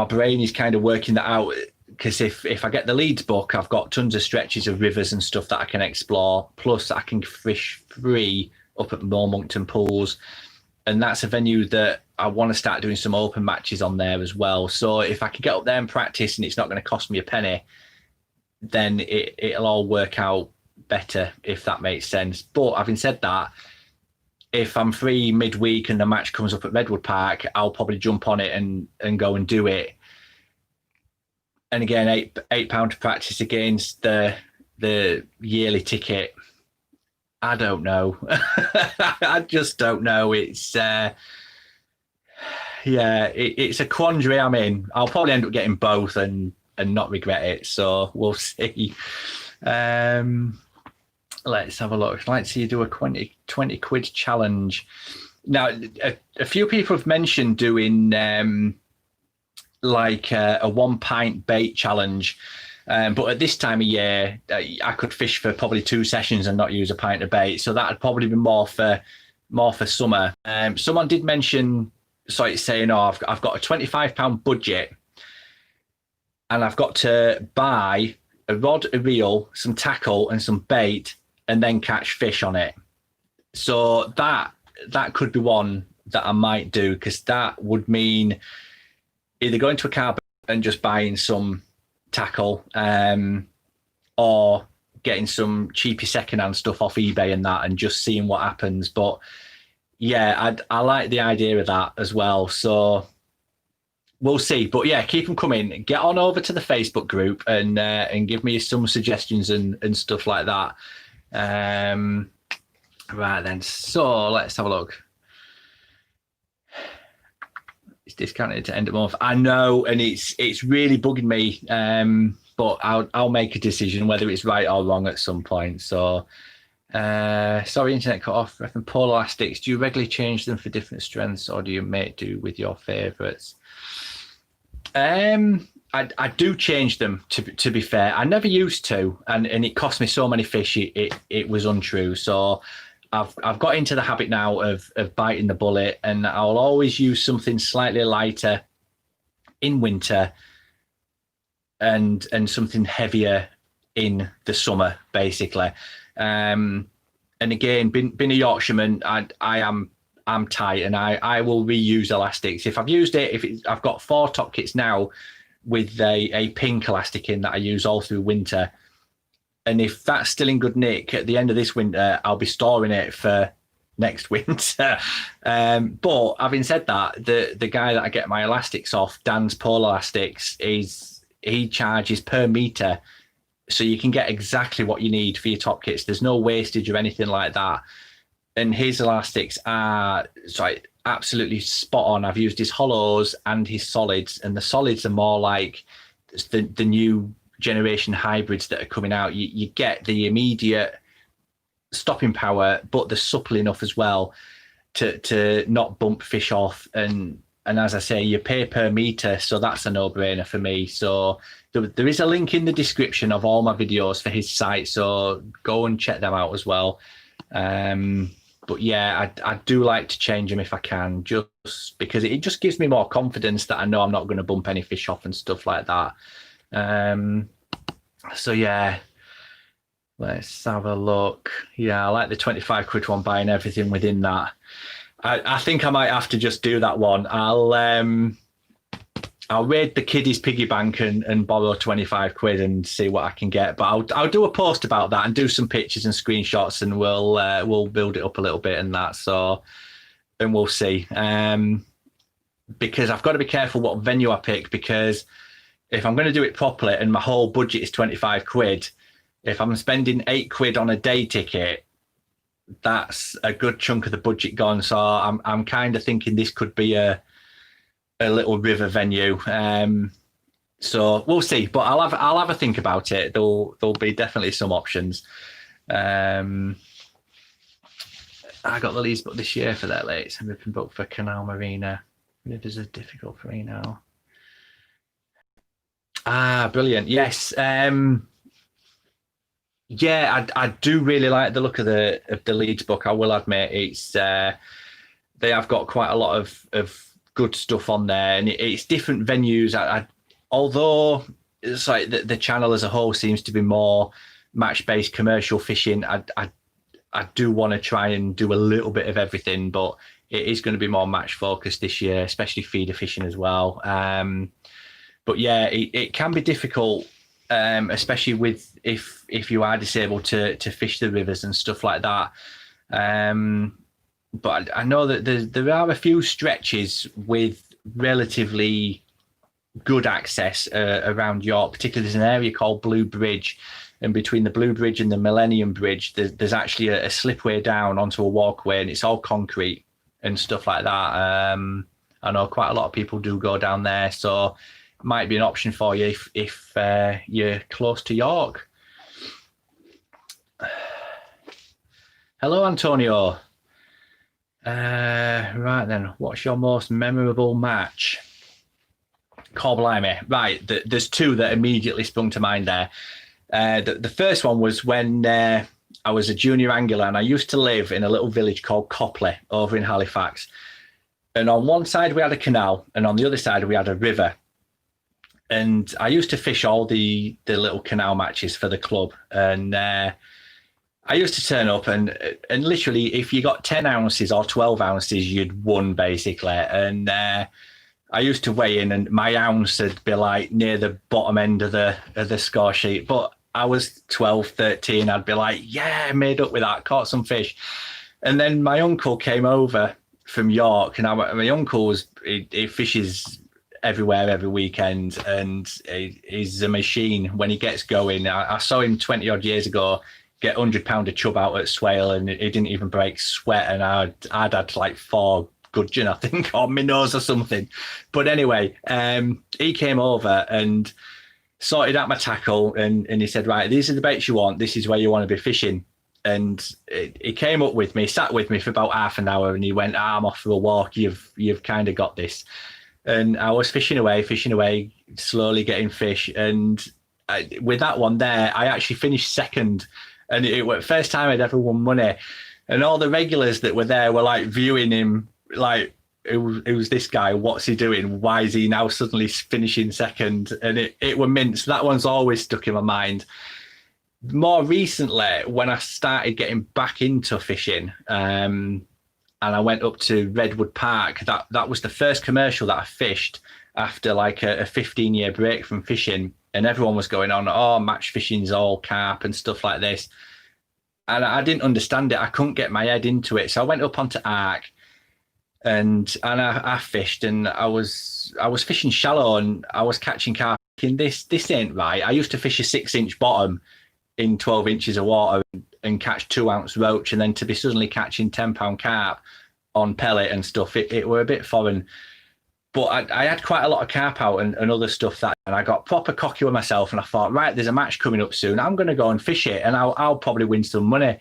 S1: brain is kind of working that out, because if I get the Leeds book, I've got tons of stretches of rivers and stuff that I can explore. Plus, I can fish free up at Mo Moncton Pools, and that's a venue that I want to start doing some open matches on there as well. So if I can get up there and practice, and it's not going to cost me a penny, then it'll all work out better, if that makes sense. But having said that, if I'm free midweek and the match comes up at Redwood Park, I'll probably jump on it and go and do it. And again, £8 to practice against the yearly ticket. I don't know. I just don't know. It's it's a quandary I'm in. I'll probably end up getting both and not regret it. So we'll see. Let's have a look. I'd like to see you do a 20 quid challenge. Now, a few people have mentioned doing like a 1 pint bait challenge. But at this time of year, I could fish for probably 2 sessions and not use a pint of bait. So that'd probably be more for summer. Someone did mention, saying, "Oh, I've got a £25 budget, and I've got to buy a rod, a reel, some tackle, and some bait, and then catch fish on it." So that could be one that I might do, because that would mean either going to a car and just buying some tackle, or getting some cheapy secondhand stuff off eBay and that, and just seeing what happens. But yeah, I like the idea of that as well. So we'll see. But yeah, keep them coming. Get on over to the Facebook group and give me some suggestions and stuff like that. Right then. So let's have a look. It's discounted to end of month. I know, and it's really bugging me. But I'll make a decision whether it's right or wrong at some point. So sorry, internet cut off. Reckon pole elastics. Do you regularly change them for different strengths, or do you make do with your favourites? I do change them, to be fair. I never used to, and it cost me so many fish. It was untrue. So I've got into the habit now of biting the bullet, and I'll always use something slightly lighter in winter and something heavier in the summer, basically. And again, being a Yorkshireman, I'm tight, and I will reuse elastics. If I've used it, I've got 4 top kits now with a pink elastic in that I use all through winter. And if that's still in good nick at the end of this winter, I'll be storing it for next winter. But having said that, the guy that I get my elastics off, Dan's Pole Elastics, he charges per meter so you can get exactly what you need for your top kits. There's no wastage or anything like that. And his elastics are absolutely spot on. I've used his hollows and his solids, and the solids are more like the new generation hybrids that are coming out. You get the immediate stopping power, but they're supple enough as well to not bump fish off. And as I say, you pay per meter, so that's a no-brainer for me. So there is a link in the description of all my videos for his site, so go and check them out as well. But yeah, I do like to change them if I can, just because it just gives me more confidence that I know I'm not going to bump any fish off and stuff like that. So yeah, let's have a look. Yeah, I like the 25 quid one, buying everything within that. I think I might have to just do that one. I'll raid the kiddies piggy bank and borrow 25 quid and see what I can get. But I'll do a post about that and do some pictures and screenshots, and we'll build it up a little bit and that. So, and we'll see. Because I've got to be careful what venue I pick, because if I'm going to do it properly and my whole budget is 25 quid, if I'm spending 8 quid on a day ticket, that's a good chunk of the budget gone. So I'm kind of thinking this could be a little river venue. So we'll see, but I'll have a think about it. There'll be definitely some options. I got the leads booked this year for that late. So we've been booked for Canal Marina. Rivers are difficult for me now. Brilliant. Yes. Yeah, I do really like the look of the Leeds book. I will admit, it's they have got quite a lot of good stuff on there, and it's different venues. Although it's like the channel as a whole seems to be more match-based commercial fishing, I do want to try and do a little bit of everything, but it is going to be more match focused this year, especially feeder fishing as well. But yeah, it can be difficult, especially with if you are disabled to fish the rivers and stuff like that. But I know that there are a few stretches with relatively good access around York. Particularly, there's an area called Blue Bridge, and between the Blue Bridge and the Millennium Bridge, there's actually a slipway down onto a walkway, and it's all concrete and stuff like that. I know quite a lot of people do go down there, so it might be an option for you if you're close to York. Hello, Antonio. Right then, what's your most memorable match? Blimey. Right, there's two that immediately sprung to mind there. The first one was when I was a junior angler, and I used to live in a little village called Copley over in Halifax. And on one side we had a canal, and on the other side we had a river. And I used to fish all the little canal matches for the club. And I used to turn up and literally, if you got 10 ounces or 12 ounces, you'd won basically. And I used to weigh in, and my ounce would be like near the bottom end of the score sheet. But I was 12, 13. I'd be like, yeah, made up with that, caught some fish. And then my uncle came over from York, and my uncle he fishes everywhere every weekend, and he's a machine when he gets going. I saw him 20 odd years ago get £100 of chub out at Swale, and he didn't even break sweat, and I'd had like 4 gudgeon, I think, or minnows or something. But anyway, he came over and sorted out my tackle, and he said, right, these are the baits you want, this is where you want to be fishing. And he came up with me, sat with me for about half an hour, and he went, I'm off for a walk, you've kind of got this. And I was fishing away, slowly getting fish. And with that one there, I actually finished second. And it was the first time I'd ever won money. And all the regulars that were there were like viewing him, like, who's this guy? What's he doing? Why is he now suddenly finishing second? And it were mints. That one's always stuck in my mind. More recently, when I started getting back into fishing, and I went up to Redwood Park, that was the first commercial that I fished after like a 15-year break from fishing. And everyone was going on, oh, match fishing's all carp and stuff like this. And I didn't understand it. I couldn't get my head into it. So I went up onto Ark, and I fished, and I was fishing shallow, and I was catching carp thinking, this ain't right. I used to fish a 6-inch bottom in 12 inches of water and catch 2-ounce roach, and then to be suddenly catching 10-pound carp on pellet and stuff, it were a bit foreign. But I had quite a lot of carp out and other stuff that, and I got proper cocky with myself, and I thought, right, there's a match coming up soon. I'm going to go and fish it, and I'll probably win some money.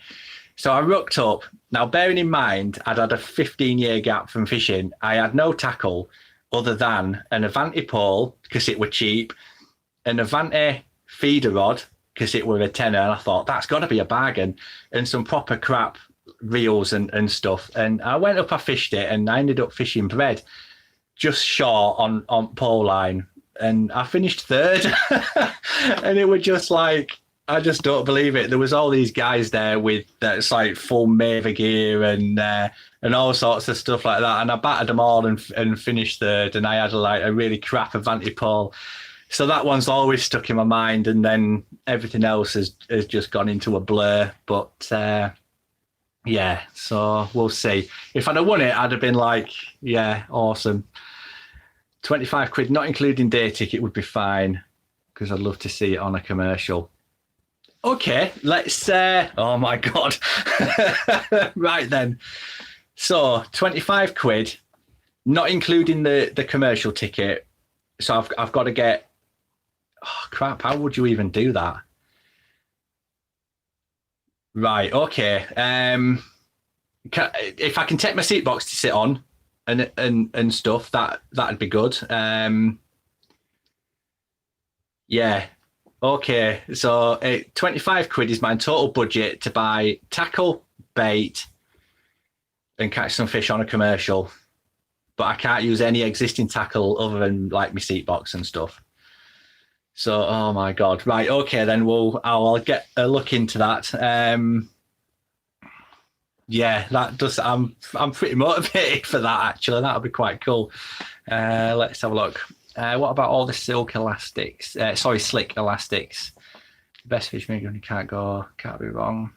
S1: So I rooked up. Now, bearing in mind, I'd had a 15-year gap from fishing. I had no tackle other than an Avanti pole, because it were cheap, an Avanti feeder rod, because it were a tenner, and I thought, that's got to be a bargain, and some proper crap reels and stuff. And I went up, I fished it, and I ended up fishing bread just short on pole line, and I finished third. And it was just like, I just don't believe it. There was all these guys there with that's like full Maver gear and all sorts of stuff like that, and I battered them all and finished third, and I had a really crap Avanti pole. So that one's always stuck in my mind, and then everything else has just gone into a blur. But yeah, so we'll see. If I'd have won it, I'd have been like, yeah, awesome. 25 quid, not including day ticket, would be fine, because I'd love to see it on a commercial. Okay, let's, oh my God. Right then. So 25 quid, not including the commercial ticket. So I've got to get, oh crap, how would you even do that? Right, okay. If I can take my seat box to sit on and stuff, that'd be good. Yeah. Okay. So 25 quid is my total budget to buy tackle, bait, and catch some fish on a commercial. But I can't use any existing tackle other than like my seat box and stuff. So, oh my God. Right. Okay. Then I'll get a look into that. Yeah, that does. I'm pretty motivated for that. Actually, that'll be quite cool. Let's have a look. What about all the silk elastics? Slick elastics. Best fish maker when you can't be wrong.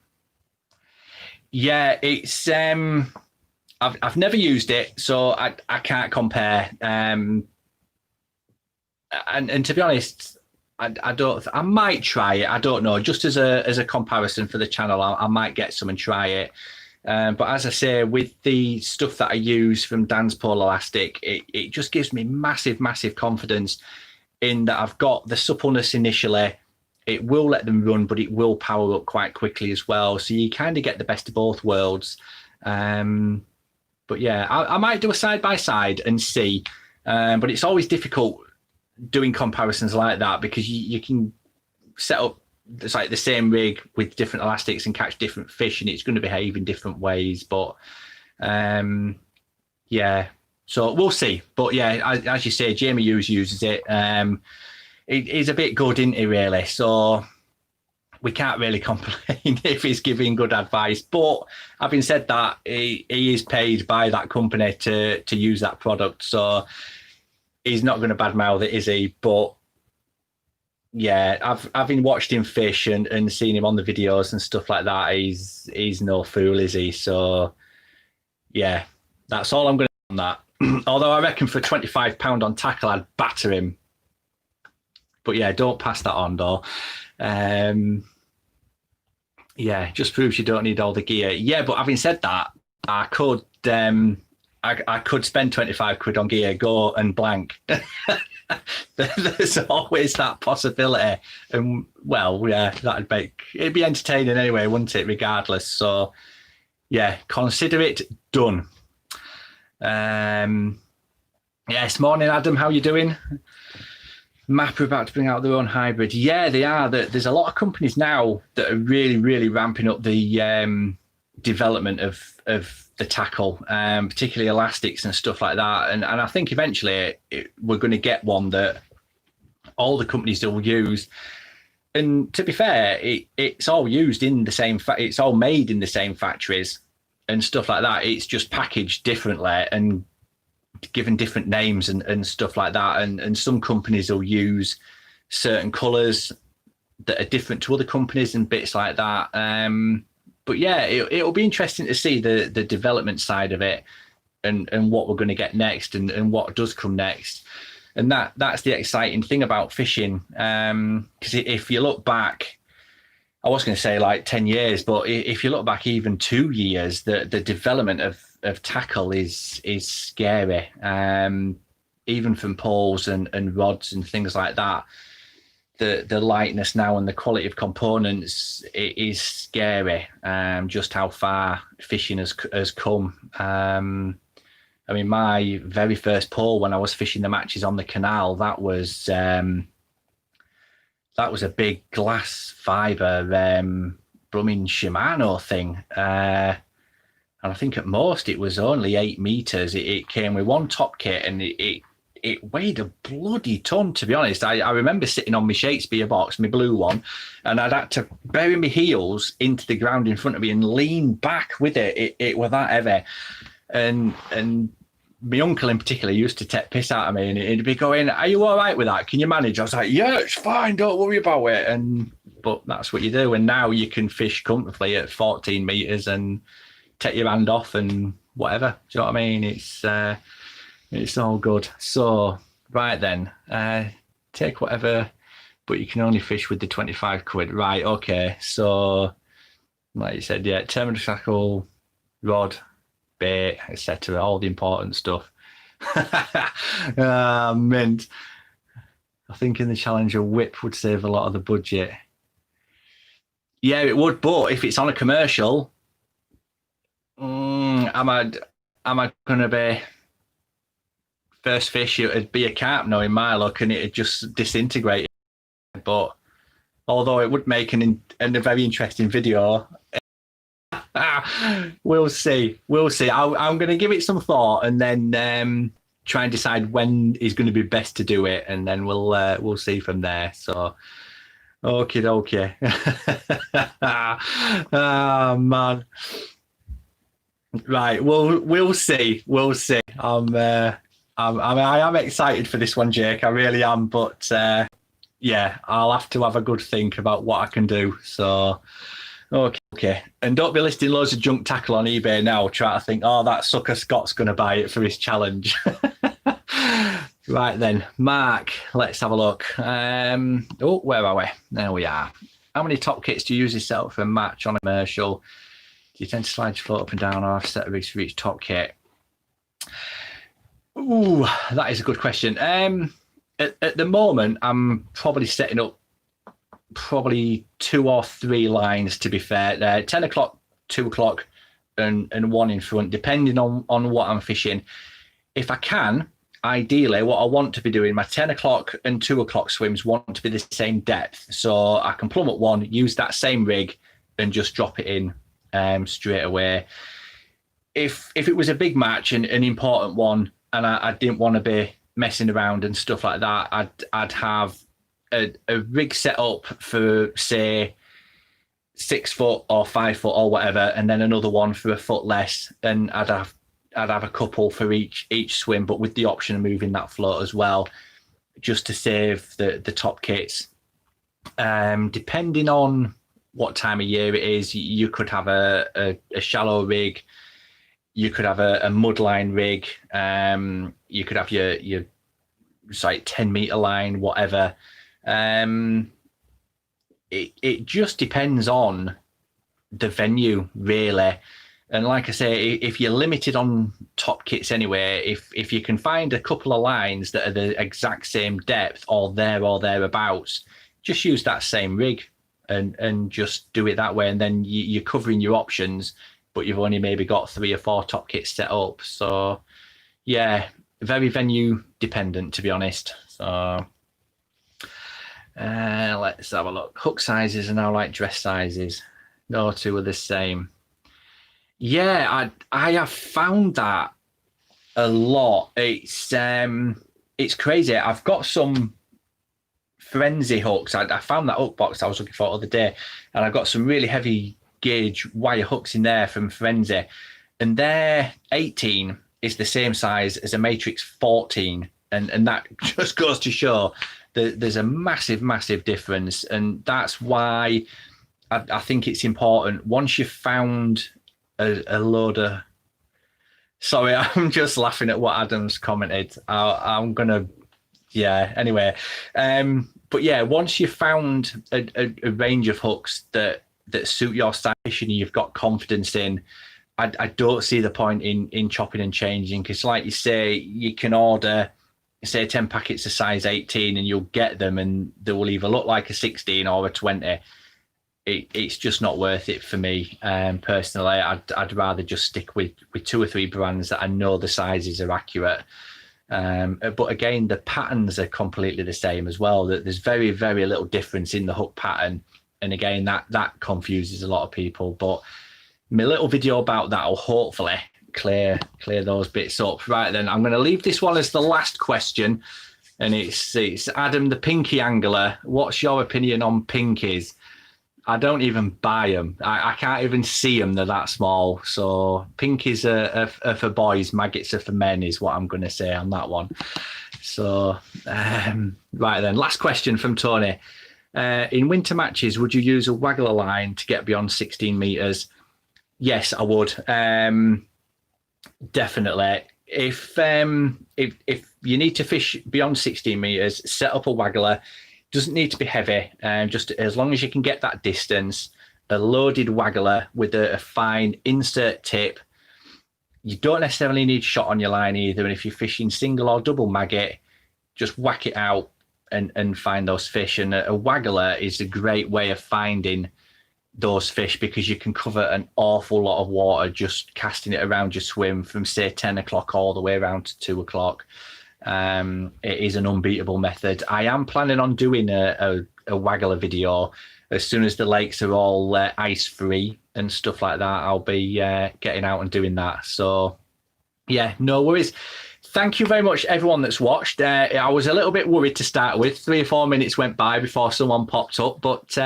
S1: Yeah, it's I've never used it, so I can't compare. And to be honest, I don't. I might try it. I don't know. Just as a comparison for the channel, I might get some and try it. But as I say, with the stuff that I use from Dan's Pole Elastic, it just gives me massive, massive confidence in that I've got the suppleness initially. It will let them run, but it will power up quite quickly as well. So you kind of get the best of both worlds. But yeah, I might do a side-by-side and see. But it's always difficult doing comparisons like that, because you can set up it's like the same rig with different elastics and catch different fish, and it's going to behave in different ways. But yeah, so we'll see. But yeah, as you say, Jamie Hughes uses it. He's a bit good, isn't he, really? So we can't really complain if he's giving good advice. But having said that, he is paid by that company to use that product, so he's not going to badmouth it, is he? But yeah, having watched him fish and seen him on the videos and stuff like that, he's no fool, is he? So yeah, that's all I'm going to do on that. Although I reckon for £25 on tackle, I'd batter him. But yeah, don't pass that on, though. Yeah, just proves you don't need all the gear. Yeah, but having said that, I could I could spend 25 quid on gear, go and blank. There's always that possibility. And well, yeah, it'd be entertaining anyway, wouldn't it? Regardless. So yeah, consider it done. Yes, morning, Adam. How you doing? Map are about to bring out their own hybrid. Yeah, they are. There's a lot of companies now that are really, really ramping up the development of the tackle, particularly elastics and stuff like that. And I think eventually we're going to get one that all the companies will use. And to be fair, it's all used in the same. It's all made in the same factories and stuff like that. It's just packaged differently and given different names and stuff like that. And some companies will use certain colours that are different to other companies and bits like that. But yeah, it'll be interesting to see the development side of it and what we're going to get next and what does come next. And that's the exciting thing about fishing. Because if you look back, I was going to say like 10 years, but if you look back even 2 years, the development of tackle is scary. Even from poles and rods and things like that, the lightness now and the quality of components, it is scary. Just how far fishing has come. I mean, my very first pole when I was fishing the matches on the canal, that was a big glass fibre Brumming Shimano thing. And I think at most it was only 8 meters. It came with one top kit, and it weighed a bloody ton, to be honest. I remember sitting on my Shakespeare box, my blue one, and I'd had to bury my heels into the ground in front of me and lean back with it. It was that heavy. And my uncle in particular used to take piss out of me, and he'd be going, "Are you all right with that? Can you manage?" I was like, "Yeah, it's fine. Don't worry about it." But that's what you do. And now you can fish comfortably at 14 meters and take your hand off and whatever. Do you know what I mean? It's all good. So right then, take whatever, but you can only fish with the 25 quid. Right. Okay. So like you said, yeah, terminal tackle, rod, bait, etc. All the important stuff. Mint. I think in the Challenger, whip would save a lot of the budget. Yeah, it would, but if it's on a commercial, am I going to be first fish? It'd be a carp, knowing my luck, and it'd just disintegrate. But although it would make a very interesting video, we'll see. I'm going to give it some thought, and then try and decide when is going to be best to do it, and then we'll see from there. So, okay. Oh man. Right. We'll see. I am excited for this one, Jake. I really am. But yeah, I'll have to have a good think about what I can do. So. Okay. And don't be listing loads of junk tackle on eBay now, try to think, oh, that sucker Scott's going to buy it for his challenge. Right then, Mark, let's have a look. Where are we? There we are. How many top kits do you use yourself for a match on a commercial? Do you tend to slide your float up and down, or have set of rigs for each top kit? Ooh, that is a good question. At the moment, I'm probably setting up 2 or 3 lines, to be fair. 10 o'clock, 2 o'clock, and 1 in front, depending on what I'm fishing. If I can, ideally, what I want to be doing, my 10 o'clock and 2 o'clock swims want to be the same depth. So I can plumb at 1, use that same rig, and just drop it in straight away. If it was a big match and an important one, and I didn't want to be messing around and stuff like that, I'd have a rig set up for, say, 6 foot or 5 foot or whatever, and then another one for a foot less, and I'd have a couple for each swim, but with the option of moving that float as well, just to save the top kits. Depending on what time of year it is, you could have a shallow rig, you could have a mudline rig, you could have your like 10 meter line, whatever. It just depends on the venue, really. And like I say, if you're limited on top kits anyway, if you can find a couple of lines that are the exact same depth or thereabouts, just use that same rig and just do it that way. And then you're covering your options, but you've only maybe got 3 or 4 top kits set up. So yeah, very venue dependent, to be honest. So let's have a look. Hook sizes are now like dress sizes. No two are the same. Yeah, I have found that a lot. It's crazy. I've got some frenzy hooks. I found that hook box I was looking for the other day, and I've got some really heavy gauge wire hooks in there from Frenzy, and their 18 is the same size as a Matrix 14, and that just goes to show that there's a massive difference. And that's why I think it's important, once you've found a load of... Sorry, I'm just laughing at what Adam's commented. I'm going to Yeah. Anyway, but yeah, once you've found a range of hooks that suit your style and you've got confidence in, I don't see the point in chopping and changing, because, like you say, you can order, say, 10 packets of size 18 and you'll get them and they will either look like a 16 or a 20. It's just not worth it for me, personally. I'd rather just stick with two or three brands that I know the sizes are accurate. But again, the patterns are completely the same as well. That there's very, very little difference in the hook pattern, and again, that confuses a lot of people. But my little video about that will hopefully clear those bits up. Right then, I'm going to leave this one as the last question, and it's Adam the Pinky Angler. What's your opinion on pinkies? I don't even buy them. I can't even see them. They're that small. So pinkies are for boys, maggots are for men, is what I'm going to say on that one. So, right then, last question from Tony. In winter matches, would you use a waggler line to get beyond 16 metres? Yes, I would. Definitely. If you need to fish beyond 16 metres, set up a waggler. Doesn't need to be heavy, just as long as you can get that distance. A loaded waggler with a fine insert tip. You don't necessarily need shot on your line either. And if you're fishing single or double maggot, just whack it out and find those fish. And a waggler is a great way of finding those fish, because you can cover an awful lot of water just casting it around your swim from, say, 10 o'clock all the way around to 2 o'clock. It is an unbeatable method. I am planning on doing a waggler video as soon as the lakes are all ice free and stuff like that. I'll be getting out and doing that. So yeah, no worries. Thank you very much, everyone that's watched. I was a little bit worried to start with. 3 or 4 minutes went by before someone popped up, but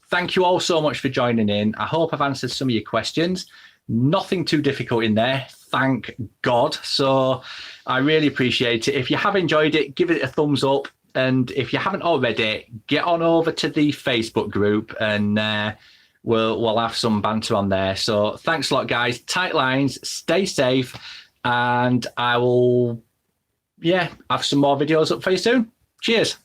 S1: thank you all so much for joining in. I hope I've answered some of your questions. Nothing too difficult in there, thank God. So I really appreciate it. If you have enjoyed it, give it a thumbs up. And if you haven't already, get on over to the Facebook group, and we'll have some banter on there. So thanks a lot, guys. Tight lines, stay safe, and I will, have some more videos up for you soon. Cheers.